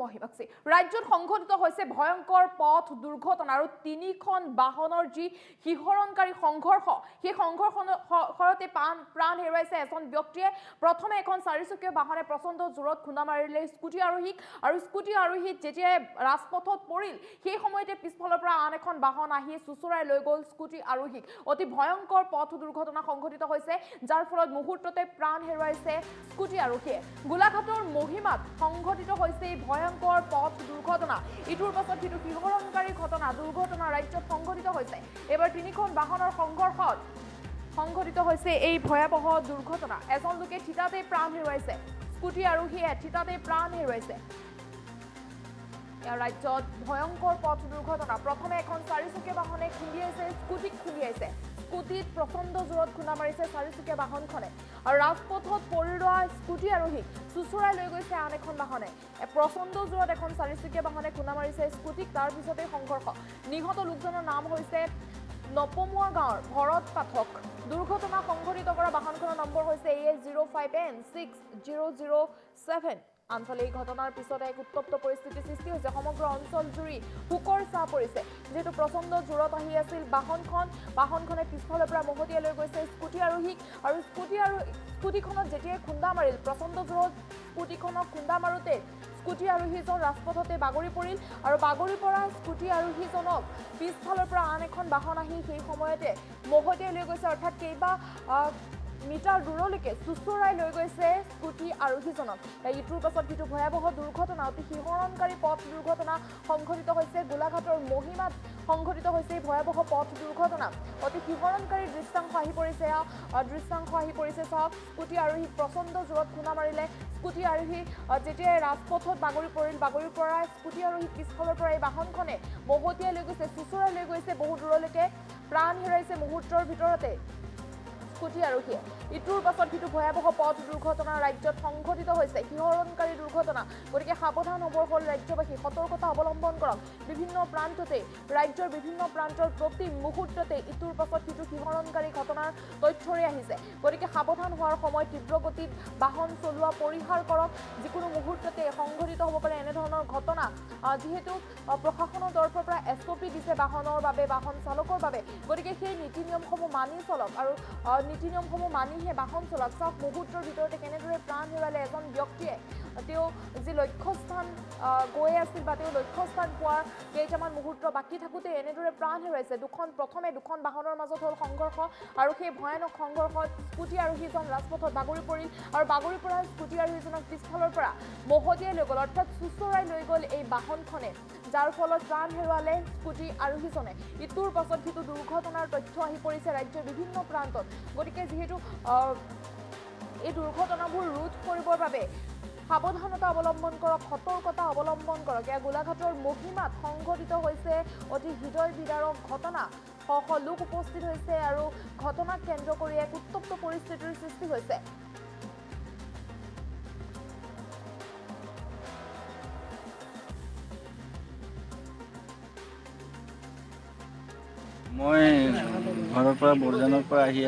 মহিমাক্ষী ৰাজ্যত সংঘটিত হৈছে ভয়ংকৰ পথ দুৰ্ঘটনা আৰু তিনিখন বাহনৰ যি শিহৰণকাৰী সংঘৰ্ষ সেই সংঘৰ্ষতে প্ৰাণ হেৰুৱাইছে এজন ব্যক্তিয়ে প্ৰথমে এখন চাৰিচকীয়া বাহনে প্ৰচণ্ড জোৰত খুন্দা মাৰিলে স্কুটি আৰোহীক আৰু স্কুটি আৰোহীক যেতিয়া ৰাজপথত পৰিল সেই সময়তে পিছফালৰ পৰা আন এখন বাহন আহি চুচুৰাই লৈ গ'ল স্কুটি আৰোহীক অতি ভয়ংকৰ পথ দুৰ্ঘটনা সংঘটিত হৈছে যাৰ ফলত মুহূৰ্ততে প্ৰাণ হেৰুৱাইছে স্কুটি আৰোহীয়ে গোলাঘাটৰ মহিমাত সংঘটিত হৈছে এই ভয়ংকৰ পথ দুৰ্ঘটনা ইটোৰ পাছত সিটো শিহৰণকাৰী দুৰ্ঘটনা ৰাজ্যত সংঘটিত হৈছে এবাৰ তিনিখন বাহনৰ সংঘৰ্ষত সংঘটিত হৈছে এই ভয়াবহ দুৰ্ঘটনা এজন লোকে থিতাতে প্ৰাণ হেৰুৱাইছে স্কুটি আৰোহীয়ে থিতাতে প্ৰাণ হেৰুৱাইছে ৰাজ্যত ভয়ংকৰ পথ দুৰ্ঘটনা প্ৰথমে এখন চাৰিচকীয়া বাহনে খুন্দিয়াইছে স্কুটিক খুন্দিয়াইছে স্কুটিত প্ৰচণ্ড জোৰত খুন্দা মাৰিছে চাৰিচকীয়া বাহনখনে আৰু ৰাজপথত পৰি ৰোৱা স্কুটি আৰোহীক চুচুৰাই লৈ গৈছে আন এখন বাহনে প্ৰচণ্ড জোৰত এখন চাৰিচকীয়া বাহনে খুন্দা মাৰিছে স্কুটিক তাৰ পিছতে সংঘৰ্ষ নিহত লোকজনৰ নাম হৈছে নপমুৱা গাঁৱৰ ভৰত পাঠক দুৰ্ঘটনা সংঘটিত কৰা বাহনখনৰ নম্বৰ হৈছে AS05N6007 আনফালে এই ঘটনাৰ পিছতে এক উত্তপ্ত পৰিস্থিতিৰ সৃষ্টি হৈছে সমগ্ৰ অঞ্চল জুৰি হুকৰ চাহ পৰিছে যেহেতু প্ৰচণ্ড জোৰত আহি আছিল বাহনখনে পিছফালৰ পৰা মহতিয়াই লৈ গৈছে স্কুটি আৰোহীক আৰু স্কুটিখনত যেতিয়াই খুন্দা মাৰিল প্ৰচণ্ড জোৰত স্কুটিখনক খুন্দা মাৰোতে স্কুটি আৰোহীজন ৰাজপথতে বাগৰি পৰিল আৰু বাগৰি পৰা স্কুটি আৰোহীজনক পিছফালৰ পৰা আন এখন বাহন আহি সেই সময়তে মহতিয়াই লৈ গৈছে অৰ্থাৎ কেইবা মিটাৰ দূৰলৈকে চুচুৰাই লৈ গৈছে স্কুটি আৰোহীজনক ইটোৰ পাছত সিটো ভয়াবহ দুৰ্ঘটনা অতি শিহৰণকাৰী পথ দুৰ্ঘটনা সংঘটিত হৈছে গোলাঘাটৰ মহিমাত সংঘটিত হৈছে ভয়াবহ পথ দুৰ্ঘটনা অতি শিহৰণকাৰী দৃশ্যাংশ আহি পৰিছে চাওক স্কুটি আৰোহীক প্ৰচণ্ড জোৰত খুন্দা মাৰিলে স্কুটি আৰোহী যেতিয়া ৰাজপথত বাগৰি পৰা স্কুটি আৰোহী পিছফালৰ পৰা এই বাহনখনে মহতিয়াই লৈ গৈছে চুচুৰাই লৈ গৈছে বহু দূৰলৈকে প্ৰাণ হেৰাইছে মুহূৰ্তৰ ভিতৰতে স্কুটি আৰোহীয়ে ইটোৰ পাছত সিটো ভয়াবহ পথ দুৰ্ঘটনা ৰাজ্যত সংঘটিত হৈছে শিহৰণকাৰী দুৰ্ঘটনা গতিকে সাৱধান হ'বৰ হ'ল ৰাজ্যবাসী সতৰ্কতা অৱলম্বন কৰক ৰাজ্যৰ বিভিন্ন প্ৰান্তৰ প্ৰতি মুহূৰ্ততে ইটোৰ পাছত সিটো শিহৰণকাৰী ঘটনাৰ তথ্যৰে আহিছে গতিকে সাৱধান হোৱাৰ সময় তীব্ৰ গতিত বাহন চলোৱা পৰিহাৰ কৰক যিকোনো মুহূৰ্ততে সংঘটিত হ'ব পাৰে এনেধৰণৰ ঘটনা যিহেতু প্ৰশাসনৰ তৰফৰ পৰা SOP দিছে বাহনৰ বাবে বাহন চালকৰ বাবে গতিকে সেই নীতি নিয়মসমূহ মানি চলক আৰু নীতি নিয়মসমূহ মানিহে বাহন চলাওক চাওক মুহূৰ্তৰ ভিতৰতে কেনেদৰে প্ৰাণ হেৰুৱালে এজন ব্যক্তিয়ে তেওঁ যি লক্ষ্যস্থান গৈ আছিল বা তেওঁ লক্ষ্যস্থান পোৱাৰ কেইটামান মুহূৰ্ত বাকী থাকোঁতে এনেদৰে প্ৰাণ হেৰুৱাইছে প্ৰথমে দুখন বাহনৰ মাজত হ'ল সংঘৰ্ষ আৰু সেই ভয়ানক সংঘৰ্ষত স্কুটি আৰোহীজন ৰাজপথত বাগৰি পৰিল আৰু বাগৰি পৰা স্কুটি আৰোহীজনক পিছফালৰ পৰা মহতিয়াই লৈ গ'ল অৰ্থাৎ চুচুৰাই লৈ গ'ল এই বাহনখনে যাৰ ফলত প্ৰাণ হেৰুৱালে স্কুটি আৰোহীজনে ইটোৰ পাছত সিটো দুৰ্ঘটনাৰ তথ্য আহি পৰিছে ৰাজ্যৰ বিভিন্ন প্ৰান্তত গতিকে যিহেতু এই দুৰ্ঘটনাবোৰ ৰোধ কৰিবৰ বাবে সাৱধানতা অৱলম্বন কৰক সতৰ্কতা অৱলম্বন কৰক এয়া গোলাঘাটৰ মহিমাত সংঘটিত হৈছে অতি হৃদয় বিদাৰক ঘটনা শ লোক উপস্থিত হৈছে আৰু ঘটনাক কেন্দ্ৰ কৰি এক উত্তপ্ত পৰিস্থিতিৰ সৃষ্টি হৈছে মই ঘৰৰ পৰা বৰজানৰ পৰা আহি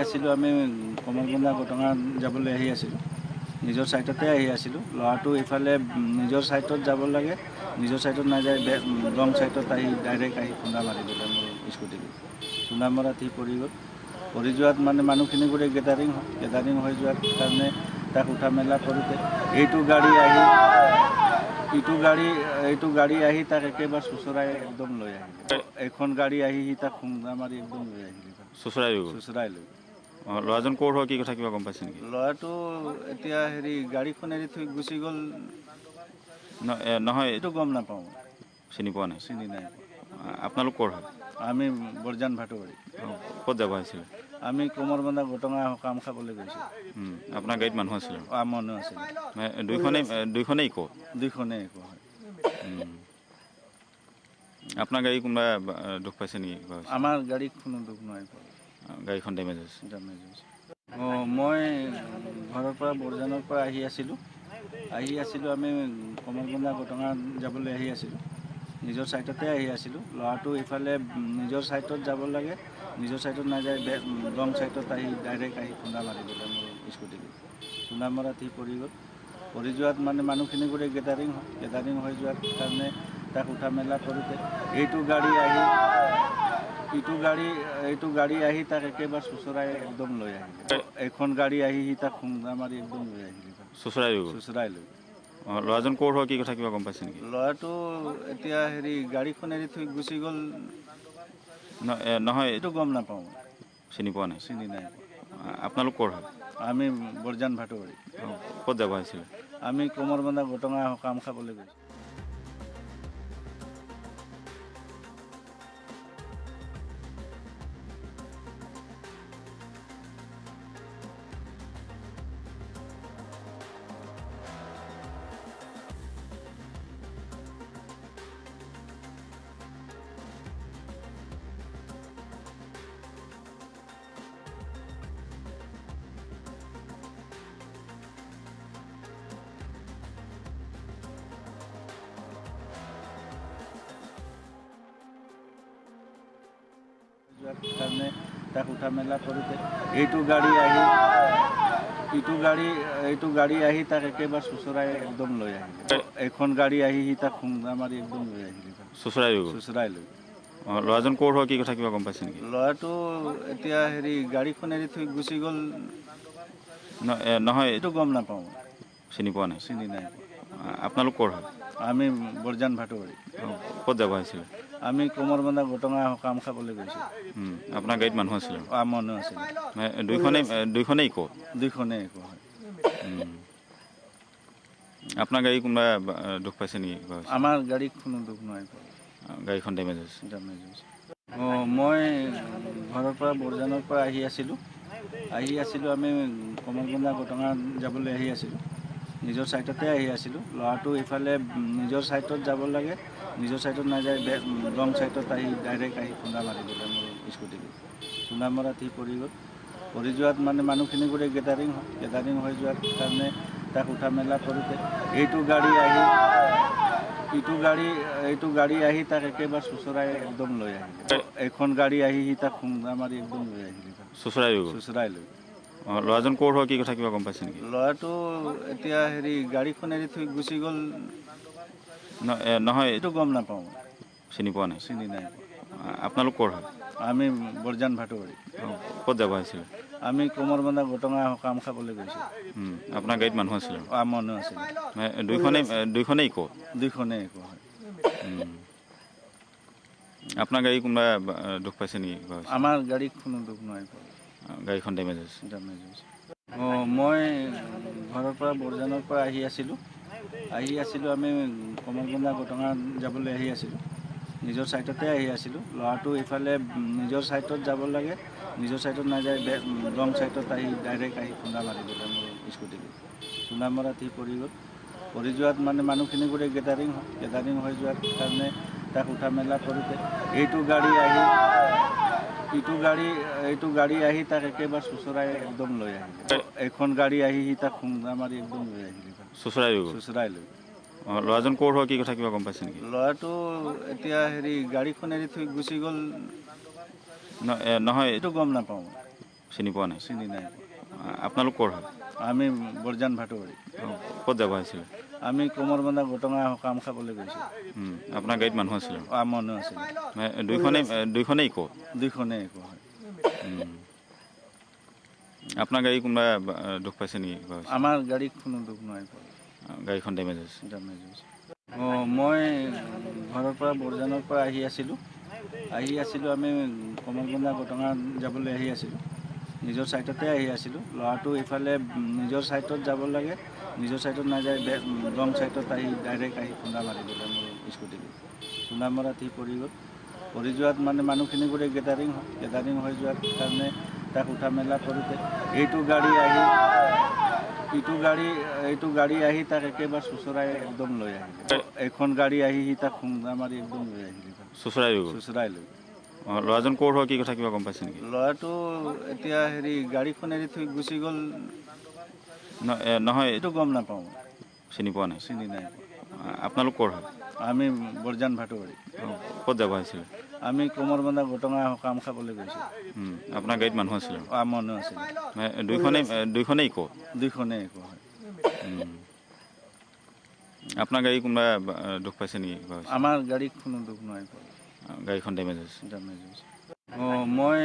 আছিলোঁ আমি কমলবন্ধা ঘটনাত যাবলৈ আহি আছিলোঁ নিজৰ ছাইডতে আহি আছিলোঁ ল'ৰাটো ইফালে নিজৰ ছাইডত যাব লাগে নিজৰ ছাইডত নাযায় ৰং ছাইডত আহি ডাইৰেক্ট আহি খুন্দা মাৰি দিলে মোৰ স্কুটিটো খুন্দা মৰাত সি পৰি যোৱাত মানে মানুহখিনি গোটেই গেডাৰিং হৈ যোৱাৰ কাৰণে তাক উঠা মেলা কৰোঁতে এইটো গাড়ী আহি তাক একেবাৰে চুচৰাই একদম লৈ আহিলে এখন গাড়ী আহি সি তাক খুন্দা মাৰি একদম লৈ আহিলে চুচৰাই লৈ ল'ৰাজন ক'ৰ হয় কি কথা কিবা গম পাইছে নেকি ল'ৰাটো এতিয়া গাড়ীখন এৰি থৈ গুচি গ'ল নহয় এইটো গম নাপাওঁ চিনি পোৱা নাই আপোনালোক ক'ৰ হয় আমি বৰজান ভাটুবাৰী ক'ত যাব আহিছিলে আমি কমলবন্ধা ঘটনা কাম খাবলৈ গৈছোঁ আপোনাৰ গাড়ীত মানুহ আছিলে মানুহ আছিলে দুইখনেই ইক' দুইখনেই ইক' হয় আপোনাৰ গাড়ী কোনোবা দুখ পাইছে নেকি আমাৰ গাড়ীত কোনো দুখ নাই গাড়ীখন ডেমেজ হৈছে মই ঘৰৰ পৰা বৰজানৰ পৰা আহি আছিলোঁ আমি কমলবন্ধা ঘটনাত যাবলৈ আহি আছিলোঁ নিজৰ ছাইডতে আহি আছিলোঁ ল'ৰাটো ইফালে নিজৰ ছাইডত যাব লাগে নিজৰ ছাইডত নাযায় ৰং ছাইডত আহি ডাইৰেক্ট আহি খুন্দা মাৰি দিলে মোৰ স্কুটিটো খুন্দা মৰাত সি পৰি পৰি যোৱাত মানে মানুহখিনি গোটেই গেডাৰিং হৈ যোৱাৰ কাৰণে তাক উঠা মেলা কৰোঁতে এইটো গাড়ী আহি তাক একেবাৰে চুচৰাই একদম লৈ আহিলে। এখন গাড়ী আহি সি তাক খুন্দা মাৰি একদম লৈ আহিলে, চুচৰাই লৈ। ল'ৰাজন ক'ৰ হয়, কি কথা কিবা গম পাইছে নেকি? ল'ৰাটো এতিয়া গাড়ীখন এৰি থৈ গুচি গ'ল, নহয় এইটো গম নাপাওঁ, চিনি পোৱা নাই। চিনি নাই। আপোনালোক ক'ৰ হয়? আমি বৰজান ভাটুবাৰী। ক'ত যাব আহিছিলে? আমি কমৰবন্ধা ঘটঙা কাম খাবলৈ গৈছোঁ। কাৰণে তাক উঠা মেলা কৰোঁতে এইটো গাড়ী আহি তাক একেবাৰে চুচৰাই একদম লৈ আহিলে। এখন গাড়ী আহি সি তাক খুন্দা মাৰি একদম লৈ আহিলে, চুচৰাই লৈ। ল'ৰাজন ক'ৰ হয়, কি কথা কিবা গম পাইছে নেকি? ল'ৰাটো এতিয়া গাড়ীখন এৰি থৈ গুচি গ'ল, নহয় এইটো গম নাপাওঁ, চিনি পোৱা নাই। চিনি নাই। আপোনালোক ক'ৰ হয়? আমি বৰজান ভাটুবাৰী। ক'ত যাব আহিছিলে? আমি কমৰবন্ধা ঘটঙা কাম খাবলৈ গৈছোঁ। আপোনাৰ গাড়ীত মানুহ আছিলে? মানুহ আছিলে। দুইখনেই ইক'? দুইখনেই একো হয়। আপোনাৰ গাড়ী কোনোবা দুখ পাইছে নেকি? আমাৰ গাড়ীত কোনো দুখ নহয়, গাড়ীখন ডেমেজ হৈছে? মই ঘৰৰ পৰা বৰজানৰ পৰা আহি আছিলোঁ। আমি কমৰবন্ধা ঘটঙা যাবলৈ আহি আছিলোঁ। নিজৰ ছাইডতে আহি আছিলোঁ। ল'ৰাটো ইফালে নিজৰ ছাইডত যাব লাগে, নিজৰ ছাইডত নাযায়, ৰং ছাইডত আহি ডাইৰেক্ট আহি খুন্দা মাৰি দিলে মোৰ স্কুটিটো। খুন্দা মৰাত সি পৰি গ'ল। পৰি যোৱাত মানে মানুহখিনি গোটেই গেডাৰিং হৈ যোৱাৰ কাৰণে তাক উঠা মেলা কৰোঁতে এইটো গাড়ী আহি তাক একেবাৰে চুচৰাই একদম লৈ আহিলে। এখন গাড়ী আহি সি তাক খুন্দা মাৰি একদম লৈ আহিলে, চুচৰাই লৈ। ল'ৰাজন ক'ৰ হয়, কি কথা কিবা গম পাইছে নেকি? ল'ৰাটো এতিয়া গাড়ীখন এৰি থৈ গুচি গ'ল, নহয় এইটো গম নাপাওঁ, চিনি পোৱা নাই। চিনি নাই। আপোনালোক ক'ৰ হয়? আমি বৰজান ভাটুবাৰী। ক'ত যাব আহিছিলে? আমি কমৰবন্ধা ঘটঙা কাম খাবলৈ গৈছোঁ। আপোনাৰ গাড়ীত মানুহ আছিলে? মানুহ আছিলে। দুইখনেই ইক'? দুইখনেই একো হয়। আপোনাৰ গাড়ী কোনোবা দুখ পাইছে নেকি? আমাৰ গাড়ীত কোনো দুখ নহয়, গাড়ীখন ডেমেজ হৈছে? মই ঘৰৰ পৰা বৰজানৰ পৰা আহি আছিলোঁ। আমি কমৰবন্ধা ঘটঙা যাবলৈ আহি আছিলোঁ। নিজৰ ছাইডতে আহি আছিলোঁ। ল'ৰাটো ইফালে নিজৰ ছাইডত যাব লাগে, নিজৰ ছাইডত নাযায়, ৰং ছাইডত আহি ডাইৰেক্ট আহি খুন্দা মাৰি দিলে মোৰ স্কুটিটো। খুন্দা মৰাত সি পৰি গ'ল। পৰি যোৱাত মানে মানুহখিনি গোটেই গেডাৰিং হৈ যোৱাৰ কাৰণে তাক উঠা মেলা কৰোঁতে এইটো গাড়ী আহি তাক একেবাৰে চুচৰাই একদম লৈ আহিলে। এখন গাড়ী আহি সি তাক খুন্দা মাৰি একদম লৈ আহিলে, চুচৰাই লৈ। ল'ৰাজন ক'ৰ হয়, কি কথা কিবা গম পাইছে নেকি? ল'ৰাটো এতিয়া গাড়ীখন এৰি থৈ গুচি গ'ল, নহয় এইটো গম নাপাওঁ, চিনি পোৱা নাই। চিনি নাই। আপোনালোক ক'ৰ হয়? আমি বৰজান ভাটুবাৰী। ক'ত যাব আহিছিলে? আমি কমৰবন্ধা ঘটঙা কাম খাবলৈ গৈছোঁ। আপোনাৰ গাড়ীত মানুহ আছিলে? মানুহ আছিলে। দুইখনেই ইক'? দুইখনেই একো হয়। আপোনাৰ গাড়ী কোনোবা দুখ পাইছে নেকি? আমাৰ গাড়ীত কোনো দুখ নহয়, গাড়ীখন ডেমেজ হৈছে? মই ঘৰৰ পৰা বৰজানৰ পৰা আহি আছিলোঁ। আমি কমৰবন্ধা ঘটঙা যাবলৈ আহি আছিলোঁ। নিজৰ ছাইডতে আহি আছিলোঁ। ল'ৰাটো ইফালে নিজৰ ছাইডত যাব লাগে, নিজৰ ছাইডত নাযায়, ৰং ছাইডত আহি ডাইৰেক্ট আহি খুন্দা মাৰি দিলে মোৰ স্কুটিটো। খুন্দা মৰাত সি পৰি গ'ল। পৰি যোৱাত মানে মানুহখিনি গোটেই গেডাৰিং হৈ যোৱাৰ কাৰণে তাক উঠা মেলা কৰোঁতে এইটো গাড়ী আহি তাক একেবাৰে চুচৰাই একদম লৈ আহিলে। এখন গাড়ী আহি সি তাক খুন্দা মাৰি একদম লৈ আহিলে, চুচৰাই লৈ। ল'ৰাজন ক'ৰ হয়, কি কথা কিবা গম পাইছে নেকি? ল'ৰাটো এতিয়া গাড়ীখন এৰি থৈ গুচি গ'ল, নহয় এইটো গম নাপাওঁ, চিনি পোৱা নাই। চিনি নাই। আপোনালোক ক'ৰ হয়? আমি বৰজান ভাটুবাৰী। ক'ত যাব আহিছিলে? আমি কমৰবন্ধা ঘটঙা কাম খাবলৈ গৈছোঁ। আপোনাৰ গাড়ীত মানুহ আছিলে? মানুহ আছিলে। দুইখনেই ইক'? দুইখনেই একো হয়। আপোনাৰ গাড়ী কোনোবা দুখ পাইছে নেকি কিবা হৈছে? আমাৰ গাড়ীত কোনো দুখ নাই পোৱা। গাড়ীখন ডেমেজ হৈছে। ডেমেজ হৈছে। মই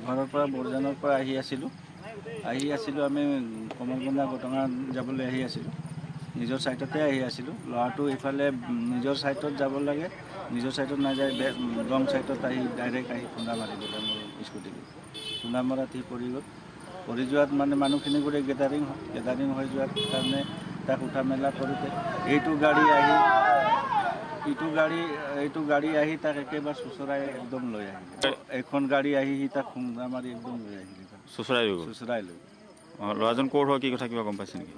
ঘৰৰ পৰা বৰজানৰ পৰা আহি আছিলোঁ আমি কমলগঞ্জা ঘটনা যাবলৈ আহি আছিলোঁ। নিজৰ ছাইডতে আহি আছিলোঁ। ল'ৰাটো ইফালে নিজৰ ছাইডত যাব লাগে, নিজৰ ছাইডত নাযায় ৰং ছাইডত আহি ডাইৰেক্ট আহি খুন্দা মাৰি দিলে মোৰ স্কুটিটো। খুন্দা মৰাত সি পৰি গ'ল। পৰি যোৱাত মানে মানুহখিনি গোটেই গেডাৰিং হৈ যোৱাৰ কাৰণে তাক উঠা মেলা কৰোঁতে এইটো গাড়ী আহি তাক একেবাৰে চুচৰাই একদম লৈ আহিলে। এখন গাড়ী আহি সি তাক খুন্দা মাৰি একদম লৈ আহিলে। চুচৰাই লৈ গ'ল। চুচৰাই লৈ ল'ৰাজন ক'ৰ হয় কি কথা কিবা গম পাইছে নেকি?